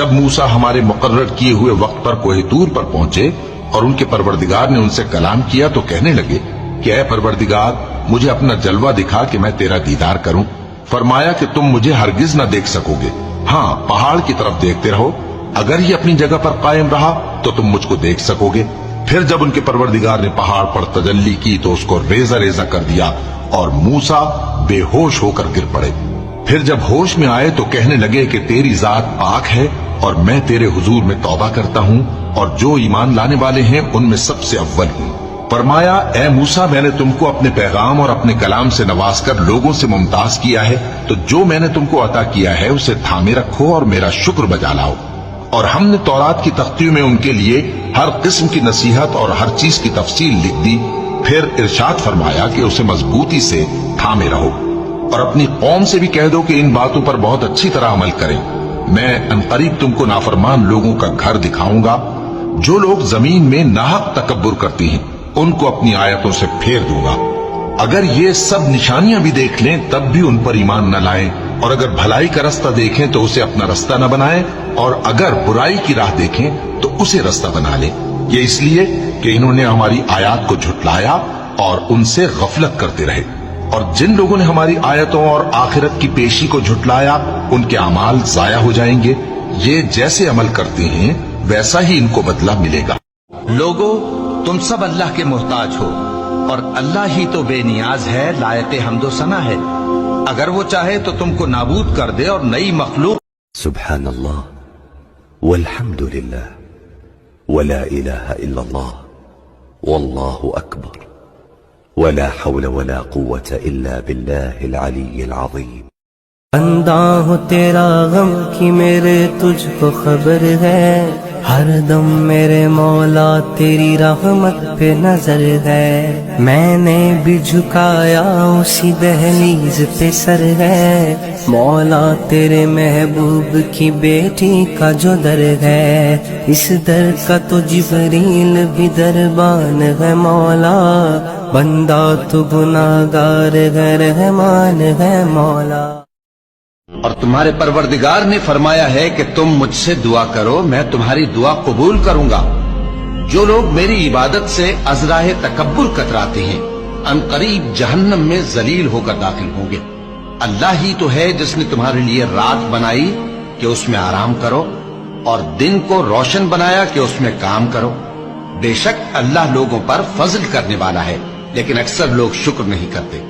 जब मूसा हमारे मुकर्रर किए हुए वक्त पर कोहे तूर पर पहुंचे और उनके परवरदिगार ने उनसे कलाम किया तो कहने लगे कि ऐ परवरदिगार, मुझे अपना जलवा दिखा कि मैं तेरा दीदार करूं। फरमाया कि तुम मुझे हरगिज न देख सकोगे, हाँ पहाड़ की तरफ देखते रहो, अगर ये अपनी जगह पर कायम रहा तो तुम मुझको देख सकोगे। फिर जब उनके परवरदिगार ने पहाड़ पर तजल्ली की तो उसको रेजा रेजा कर दिया और मूसा बेहोश होकर गिर पड़े। फिर जब होश में आए तो कहने लगे कि तेरी जात पाक है और मैं तेरे हुजूर में तौबा करता हूं और जो ईमान लाने वाले हैं उनमें सबसे अव्वल हूं। फरमाया, ए मूसा, मैंने तुमको अपने पैगाम और अपने कलाम से नवाजकर लोगों से मुमताज किया है, तो जो मैंने तुमको अता किया है उसे थामे रखो और मेरा शुक्र बजा लाओ। और हमने तौरात की तख्तियों में उनके लिए हर किस्म की नसीहत और हर चीज की तफसील लिख दी। फिर इरशाद फरमाया कि उसे मजबूती से थामे रहो और अपनी कौम से भी कह दो कि इन बातों पर बहुत अच्छी तरह अमल करें। मैं अनकरीब तुमको नाफरमान लोगों का घर दिखाऊंगा। जो लोग जमीन में नाहक तकब्बुर करती हैं उनको अपनी आयतों से फेर दूंगा। अगर ये सब निशानियां भी देख लें तब भी उन पर ईमान न लाएं, और अगर भलाई का रास्ता देखें तो उसे अपना रास्ता न बनाएं, और अगर बुराई की राह देखें तो उसे रास्ता बना लें। ये इसलिए कि इन्होंने हमारी आयत को झुटलाया और उनसे गफलत करते रहे। और जिन लोगों ने हमारी आयतों और आखिरत की पेशी को झुटलाया उनके अमाल जाया हो जाएंगे। ये जैसे अमल करते हैं वैसा ही इनको बदला मिलेगा। लोगो, तुम सब अल्लाह के मोहताज हो और अल्लाह ही तो बेनियाज है, लायक हम्दो सना है। अगर वो चाहे तो तुमको नाबूद कर दे और नई मखलूक। सुभान अल्लाह वल्हम्दुलिल्लाह वला इलाहा इल्लल्लाह वल्लाहु अकबर वला हौला वला कुव्वता इल्ला बिल्लाहिल अलीय्यिल अज़ीम। बंदा हूँ तेरा, गम की मेरे तुझको खबर है, हर दम मेरे मौला तेरी रहमत पे नजर है। मैंने भी झुकाया उसी दहलीज पे सर है, मौला तेरे महबूब की बेटी का जो दर है, इस दर का तो जिब्रील भी दरबान है। मौला बंदा तो गुनाहगार है, रहमान है मौला। और तुम्हारे परवरदिगार ने फरमाया है कि तुम मुझसे दुआ करो, मैं तुम्हारी दुआ कबूल करूंगा। जो लोग मेरी इबादत से अज़राए तकब्बुर कतराते हैं अनकरीब जहन्नम में जलील होकर दाखिल होंगे। अल्लाह ही तो है जिसने तुम्हारे लिए रात बनाई कि उसमें आराम करो और दिन को रोशन बनाया कि उसमें काम करो। बेशक अल्लाह लोगों पर फजल करने वाला है, लेकिन अक्सर लोग शुक्र नहीं करते।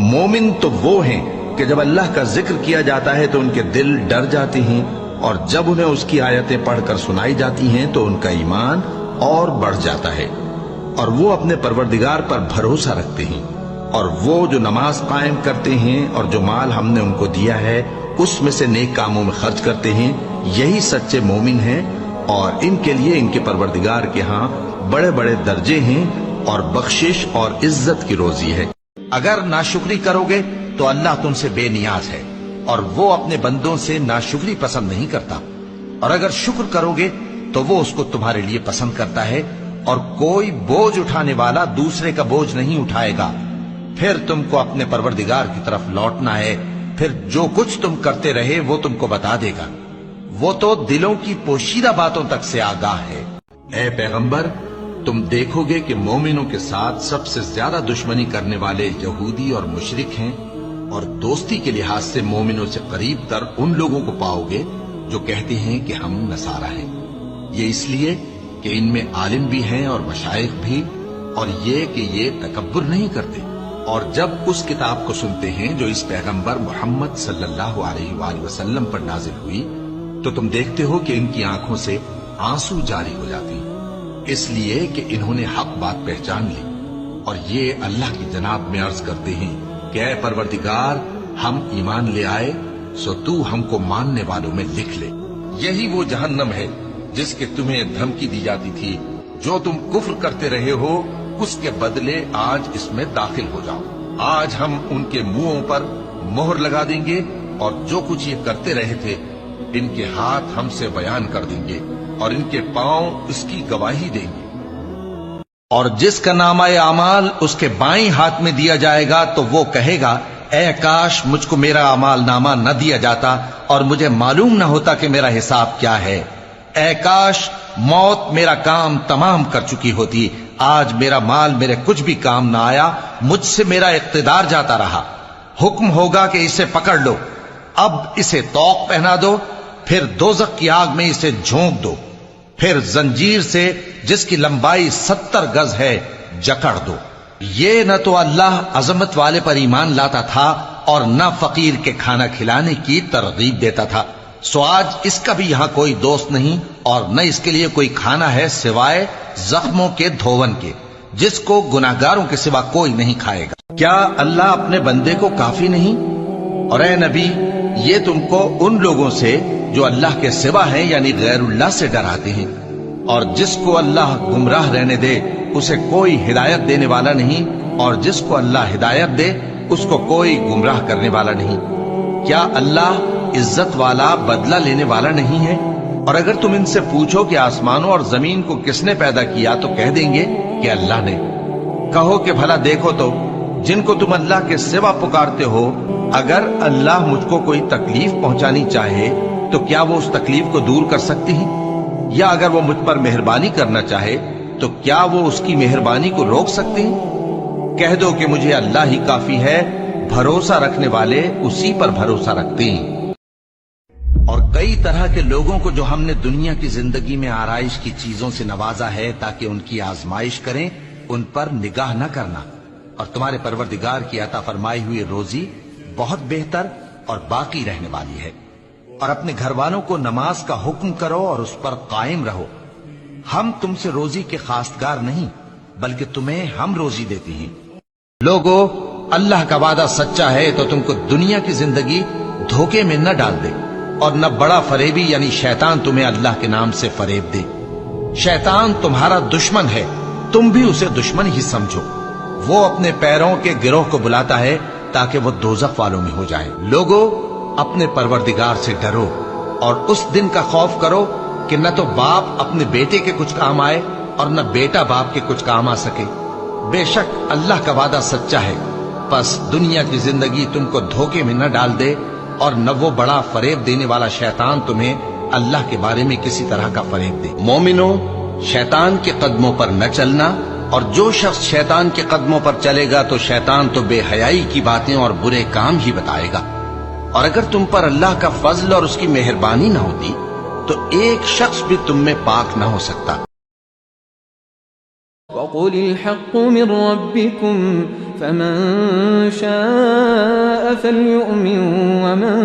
मोमिन तो वो हैं कि जब अल्लाह का जिक्र किया जाता है तो उनके दिल डर जाते हैं, और जब उन्हें उसकी आयतें पढ़कर सुनाई जाती हैं तो उनका ईमान और बढ़ जाता है, और वो अपने परवरदिगार पर भरोसा रखते हैं। और वो जो नमाज कायम करते हैं और जो माल हमने उनको दिया है उसमें से नेक कामों में खर्च करते हैं, यही सच्चे मोमिन हैं, और इनके लिए इनके परवरदिगार के यहाँ बड़े बड़े दर्जे हैं और बख्शिश और इज्जत की रोजी है। अगर नाशुक्री करोगे तो अल्लाह तुमसे बेनियाज है और वो अपने बंदों से नाशुक्री पसंद नहीं करता, और अगर शुक्र करोगे तो वो उसको तुम्हारे लिए पसंद करता है, और कोई बोझ उठाने वाला दूसरे का बोझ नहीं उठाएगा। फिर तुमको अपने परवरदिगार की तरफ लौटना है, फिर जो कुछ तुम करते रहे वो तुमको बता देगा। वो तो दिलों की पोशीदा बातों तक से आगाह है। ऐ पैगंबर, तुम देखोगे कि मोमिनों के साथ सबसे ज्यादा दुश्मनी करने वाले यहूदी और मुशरिक हैं, और दोस्ती के लिहाज से मोमिनों से करीब तर उन लोगों को पाओगे जो कहते हैं कि हम नसारा हैं। ये इसलिए कि इनमें आलिम भी हैं और मशाइख भी, और ये कि ये तकब्बुर नहीं करते। और जब उस किताब को सुनते हैं जो इस पैगंबर मोहम्मद सल्लल्लाहु अलैहि वसल्लम पर नाजिल हुई, तो तुम देखते हो कि इनकी आंखों से आंसू जारी हो जाते हैं, इसलिए कि इन्होंने हक बात पहचान ली। और ये अल्लाह की जनाब में अर्ज करते हैं कि ऐ परवरदिगार, हम ईमान ले आए, सो तू हमको मानने वालों में लिख ले। यही वो जहन्नम है जिसके तुम्हें धमकी दी जाती थी। जो तुम कुफ्र करते रहे हो उसके बदले आज इसमें दाखिल हो जाओ। आज हम उनके मुंहों पर मोहर लगा देंगे, और जो कुछ ये करते रहे थे इनके हाथ हमसे बयान कर देंगे और इनके पांव इसकी गवाही देंगे। और जिसका नामा आमाल उसके बाईं हाथ में दिया जाएगा तो वो कहेगा اے کاش مجھ کو میرا اعمال نامہ نہ دیا جاتا اور مجھے معلوم نہ ہوتا کہ میرا حساب کیا ہے. اے کاش موت میرا کام تمام کر چکی ہوتی. آج میرا مال میرے کچھ بھی کام نہ آیا، مجھ سے میرا اقتدار جاتا رہا. حکم ہوگا کہ اسے پکڑ لو، اب اسے طوق پہنا دو، پھر دوزخ کی آگ میں اسے جھونک دو، پھر زنجیر سے جس کی لمبائی 70 گز ہے جکڑ دو. یہ نہ تو اللہ عظمت والے پر ایمان لاتا تھا اور نہ فقیر کے کھانا کھلانے کی ترغیب دیتا تھا. سو آج اس کا بھی یہاں کوئی دوست نہیں اور نہ اس کے لیے کوئی کھانا ہے سوائے زخموں کے دھون کے، جس کو گناہگاروں کے سوا کوئی نہیں کھائے گا. کیا اللہ اپنے بندے کو کافی نہیں؟ اور اے نبی، یہ تم کو ان لوگوں سے جو اللہ کے سوا ہیں یعنی غیر اللہ سے ڈراتے ہیں، اور جس کو اللہ گمراہ رہنے دے اسے کوئی ہدایت دینے والا نہیں، اور جس کو اللہ ہدایت دے اس کو کوئی گمراہ کرنے والا نہیں. کیا اللہ عزت والا بدلہ لینے والا نہیں ہے؟ اور اگر تم ان سے پوچھو کہ آسمانوں اور زمین کو کس نے پیدا کیا تو کہہ دیں گے کہ اللہ نے. کہو کہ بھلا دیکھو تو جن کو تم اللہ کے سوا پکارتے ہو، اگر اللہ مجھ کو کوئی تکلیف پہنچانی چاہے تو کیا وہ اس تکلیف کو دور کر سکتی ہیں؟ یا اگر وہ مجھ پر مہربانی کرنا چاہے تو کیا وہ اس کی مہربانی کو روک سکتے ہیں؟ کہہ دو کہ مجھے اللہ ہی کافی ہے، بھروسہ رکھنے والے اسی پر بھروسہ رکھتے ہیں. اور کئی طرح کے لوگوں کو جو ہم نے دنیا کی زندگی میں آرائش کی چیزوں سے نوازا ہے تاکہ ان کی آزمائش کریں، ان پر نگاہ نہ کرنا. اور تمہارے پروردگار کی عطا فرمائی ہوئی روزی بہت بہتر اور باقی رہنے والی ہے. اور اپنے گھر والوں کو نماز کا حکم کرو اور اس پر قائم رہو. ہم تم سے روزی کے خواستگار نہیں بلکہ تمہیں ہم روزی دیتے ہیں. لوگو، اللہ کا وعدہ سچا ہے تو تم کو دنیا کی زندگی دھوکے میں نہ ڈال دے، اور نہ بڑا فریبی یعنی شیطان تمہیں اللہ کے نام سے فریب دے. شیطان تمہارا دشمن ہے، تم بھی اسے دشمن ہی سمجھو. وہ اپنے پیروں کے گروہ کو بلاتا ہے تاکہ وہ دوزخ والوں میں ہو جائے. لوگو، اپنے پروردگار سے ڈرو اور اس دن کا خوف کرو کہ نہ تو باپ اپنے بیٹے کے کچھ کام آئے اور نہ بیٹا باپ کے کچھ کام آ سکے. بے شک اللہ کا وعدہ سچا ہے، پس دنیا کی زندگی تم کو دھوکے میں نہ ڈال دے اور نہ وہ بڑا فریب دینے والا شیطان تمہیں اللہ کے بارے میں کسی طرح کا فریب دے. مومنو، شیطان کے قدموں پر نہ چلنا، اور جو شخص شیطان کے قدموں پر چلے گا تو شیطان تو بے حیائی کی باتیں اور برے کام ہی بتائے گا. اور اگر تم پر اللہ کا فضل اور اس کی مہربانی نہ ہوتی تو ایک شخص بھی تم میں پاک نہ ہو سکتا. وَقُلِ الْحَقُّ مِنْ رَبِّكُمْ فَمَنْ شَاءَ فَلْيُؤْمِنْ وَمَنْ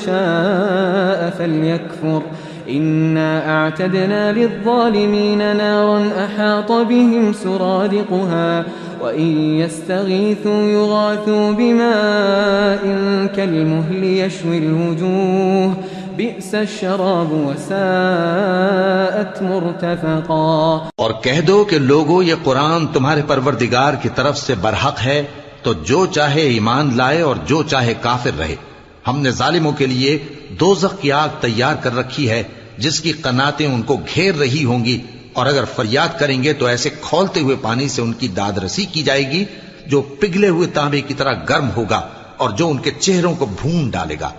شَاءَ فَلْيَكْفُرْ إِنَّا أَعْتَدْنَا لِلظَّالِمِينَ نَارًا أَحَاطَ بِهِمْ سُرَادِقُهَا وَإِنْ يَسْتَغِيثُوا يُغَاثُوا بِمَاءٍ كَالْمُهْلِ يَشْوِي الْوُجُوهَ بِئْسَ الشَّرَابُ وَسَاءَتْ مُرْتَفَقًا. اور کہہ دو کہ لوگو، یہ قرآن تمہارے پروردگار کی طرف سے برحق ہے، تو جو چاہے ایمان لائے اور جو چاہے کافر رہے. ہم نے ظالموں کے لیے دوزخ کی آگ تیار کر رکھی ہے جس کی قناتیں ان کو گھیر رہی ہوں گی، اور اگر فریاد کریں گے تو ایسے کھولتے ہوئے پانی سے ان کی داد رسی کی جائے گی جو پگھلے ہوئے تانبے کی طرح گرم ہوگا اور جو ان کے چہروں کو بھون ڈالے گا.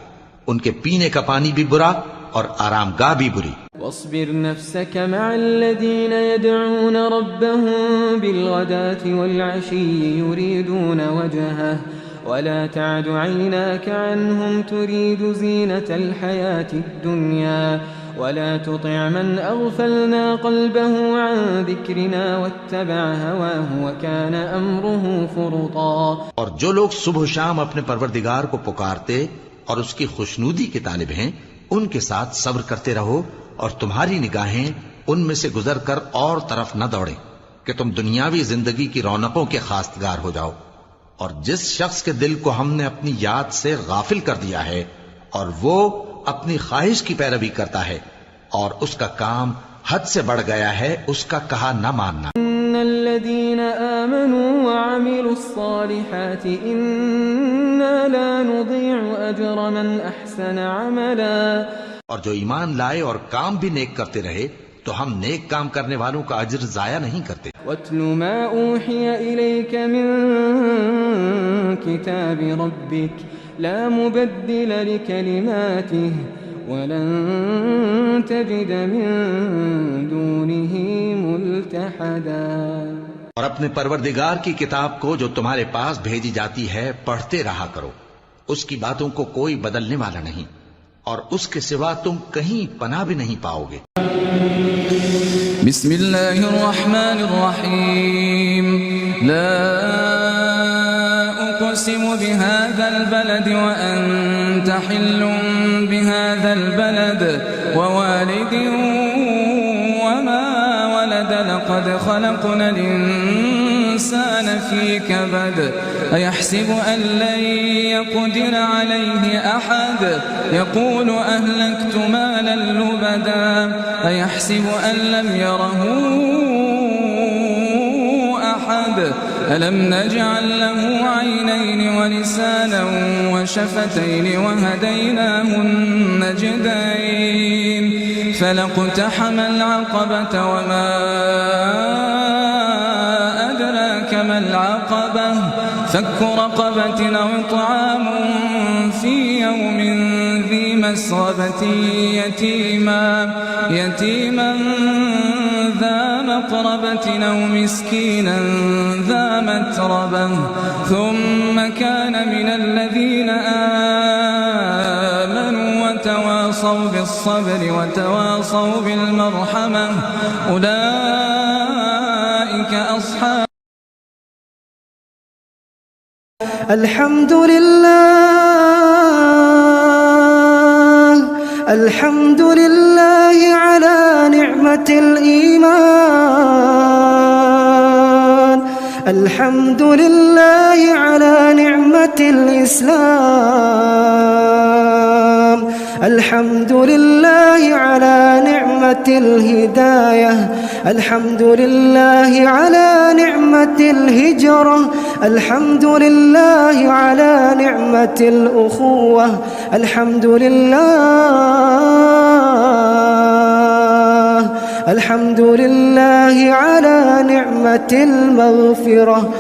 ان کے پینے کا پانی بھی برا اور آرام گاہ بھی بری. واصبر نفسك مع الذين يدعون ربهم بالغداة والعشي يريدون وجهه ولا تعد عيناك عنهم تريد زينة الحياة الدنيا ولا تطع من أغفلنا قلبه عن ذكرنا واتبع هواه وكان أمره فرطا. اور جو لوگ صبح و شام اپنے پروردگار کو پکارتے اور اس کی خوشنودی کے طالب ہیں، ان کے ساتھ صبر کرتے رہو اور تمہاری نگاہیں ان میں سے گزر کر اور طرف نہ دوڑیں کہ تم دنیاوی زندگی کی رونقوں کے خواستگار ہو جاؤ. اور جس شخص کے دل کو ہم نے اپنی یاد سے غافل کر دیا ہے اور وہ اپنی خواہش کی پیروی کرتا ہے اور اس کا کام حد سے بڑھ گیا ہے، اس کا کہا نہ ماننا. ان الذين آمنوا وعملوا الصالحات إنا لا نضيع أجر من أحسن عملا. اور جو ایمان لائے اور کام بھی نیک کرتے رہے तो हम नेक काम करने वालों का अज्र जाया नहीं करते। واتل ما أوحي إليك من كتاب ربك لا مبدل لكلماته ولن تجد من دونه ملتحدا। और अपने परवरदिगार की किताब को जो तुम्हारे पास भेजी जाती है पढ़ते रहा करो, उसकी बातों को कोई बदलने वाला नहीं और उसके सिवा तुम कहीं पनाह भी नहीं पाओगे। बिस्मिल्लाहिर्रहमानिर्रहीम ला उक़सिमु बिहाज़ल बलद व अंत हिल्लुम बिहाज़ल बलद व वालिदिन व मा वलद लक़द ख़लक़नल इंसान फ़ी कबद अयहसिबु अन लन यक़दिर अलैहि अहद यक़ूलु अहलकतु मालन लुबदा अयहसिबु अन लम यरहु अहद ألم نجعل له عينين ولسانا وشفتين وهديناه النجدين فلاقتحم العقبة وما أدراك ما العقبة فك رقبة أو إطعام في يوم ذي مسغبة يتيما ذا مقربة أو مسكينا ذا متربة ثم كان من الذين آمنوا وتواصوا بالصبر وتواصوا بالمرحمة أولئك أصحاب الحمد لله على نعمة الإيمان الحمد لله على نعمة الإسلام الحمد لله على نعمة الهداية الحمد لله على نعمة الهجرة الحمد لله على نعمة الأخوة الحمد لله على نعمة المغفرة